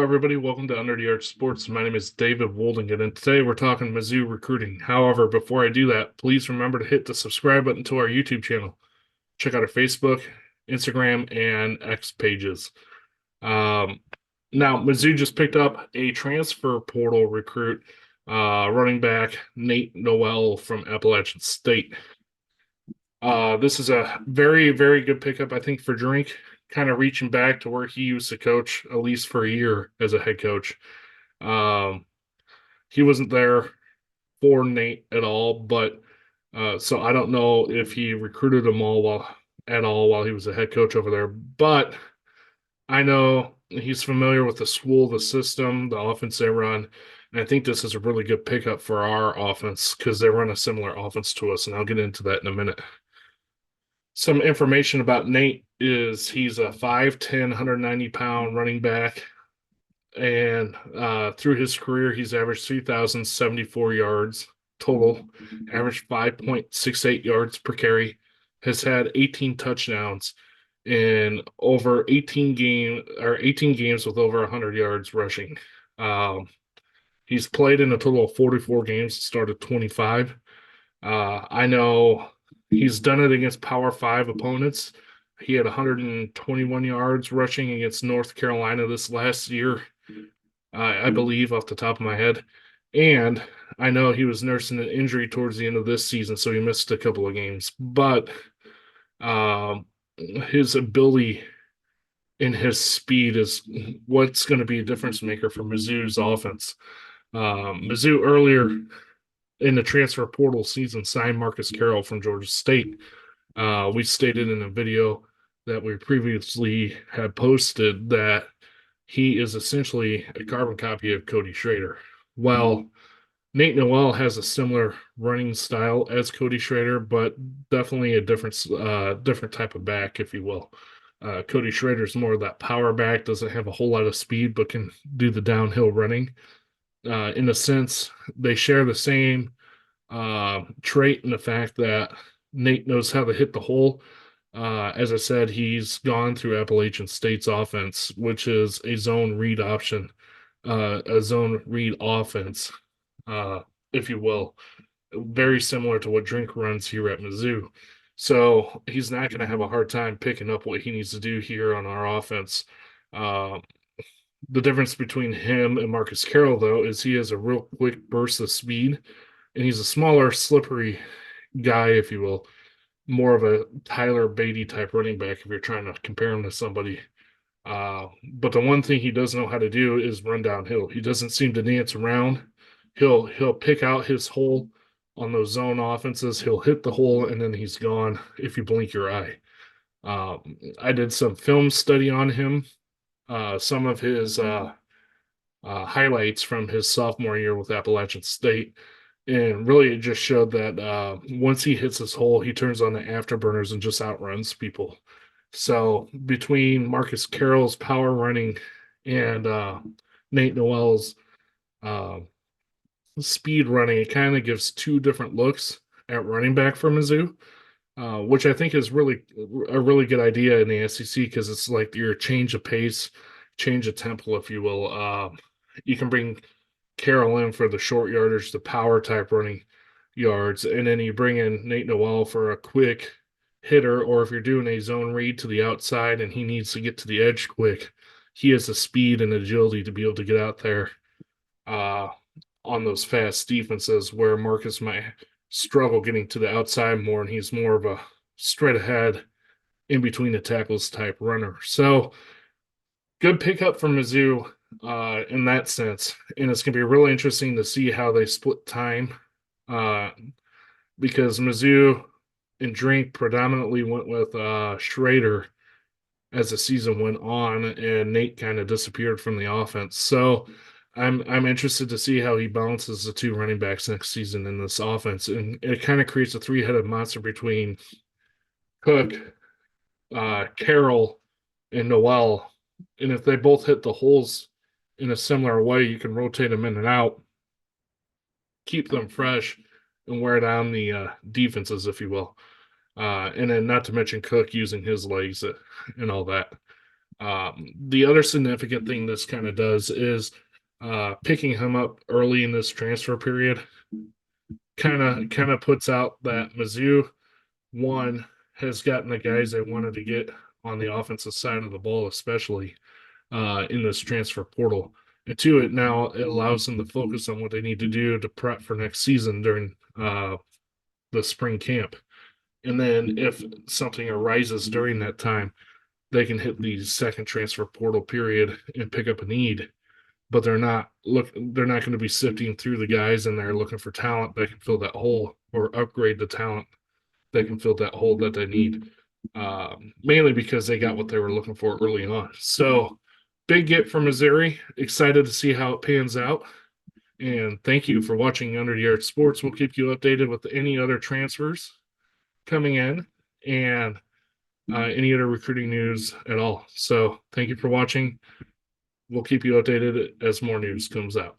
everybody. Welcome to Under the Arch Sports. My name is David Woldingen, and today we're talking Mizzou recruiting. However, before I do that, please remember to hit the subscribe button to our YouTube channel. Check out our Facebook, Instagram, and X pages. Um, Now, Mizzou just picked up a transfer portal recruit, running back Nate Noel from Appalachian State. This is a very, very good pickup, I think, for Drink, kind of reaching back to where he used to coach, at least for a year as a head coach. Um, he wasn't there for Nate at all, but so I don't know if he recruited him at all while he was a head coach over there. But I know he's familiar with the school, the system, the offense they run. And I think this is a really good pickup for our offense because they run a similar offense to us. And I'll get into that in a minute. Some information about Nate is he's a 5'10", 190-pound running back. And through his career, he's averaged 3,074 yards total, averaged 5.68 yards per carry, has had 18 touchdowns in over 18 games with over 100 yards rushing. Um, he's played in a total of 44 games, started 25. I know he's done it against Power 5 opponents. He had 121 yards rushing against North Carolina this last year, I believe, off the top of my head. And I know he was nursing an injury towards the end of this season, so he missed a couple of games. But his ability and his speed is what's going to be a difference maker for Mizzou's offense. Mizzou earlier in the transfer portal season signed Marcus Carroll from Georgia State. We stated in a video that we previously had posted that he is essentially a carbon copy of Cody Schrader. Well, Nate Noel has a similar running style as Cody Schrader, but definitely a different type of back, if you will. Cody Schrader is more of that power back, doesn't have a whole lot of speed, but can do the downhill running. In a sense, they share the same trait in the fact that Nate knows how to hit the hole. As I said, he's gone through Appalachian State's offense, which is a zone read option, a zone read offense, uh, if you will, very similar to what Drink runs here at Mizzou. So he's not going to have a hard time picking up what he needs to do here on our offense. Uh, the difference between him and Marcus Carroll, though, is he has a real quick burst of speed, and he's a smaller, slippery guy, if you will, more of a Tyler Beatty type running back if you're trying to compare him to somebody. But the one thing he does know how to do is run downhill. He doesn't seem to dance around. He'll pick out his hole on those zone offenses. He'll hit the hole and then he's gone if you blink your eye. I did some film study on him. Some of his highlights from his sophomore year with Appalachian State. And really, it just showed that once he hits his hole, he turns on the afterburners and just outruns people. So between Marcus Carroll's power running and Nate Noel's uh, speed running, it kind of gives two different looks at running back for Mizzou, which I think is really a really good idea in the SEC because it's like your change of pace, change of tempo, if you will. You can bring Carroll in for the short yardage, the power type running yards, and then you bring in Nate Noel for a quick hitter, or if you're doing a zone read to the outside and he needs to get to the edge quick, he has the speed and agility to be able to get out there on those fast defenses where Marcus might struggle getting to the outside more, and he's more of a straight ahead in between the tackles type runner. So good pickup from Mizzou in that sense. And it's going to be really interesting to see how they split time because Mizzou and Drink predominantly went with Schrader as the season went on, and Nate kind of disappeared from the offense. So I'm interested to see how he balances the two running backs next season in this offense. And it kind of creates a three-headed monster between Cook, Carroll, and Noel. And if they both hit the holes in a similar way, you can rotate them in and out, keep them fresh, and wear down the defenses, if you will. And then not to mention Cook using his legs and all that. The other significant thing this kind of does is picking him up early in this transfer period kind of puts out that Mizzou one has gotten the guys they wanted to get on the offensive side of the ball, especially in this transfer portal. And two, it allows them to focus on what they need to do to prep for next season during the spring camp. And then if something arises during that time, they can hit the second transfer portal period and pick up a need. But they're not going to be sifting through the guys and they're looking for talent that can fill that hole or upgrade the talent that can fill that hole that they need. Mainly because they got what they were looking for early on. So big get from Missouri. Excited to see how it pans out. And thank you for watching Under the Yard Sports. We'll keep you updated with any other transfers coming in and any other recruiting news at all. So thank you for watching. We'll keep you updated as more news comes out.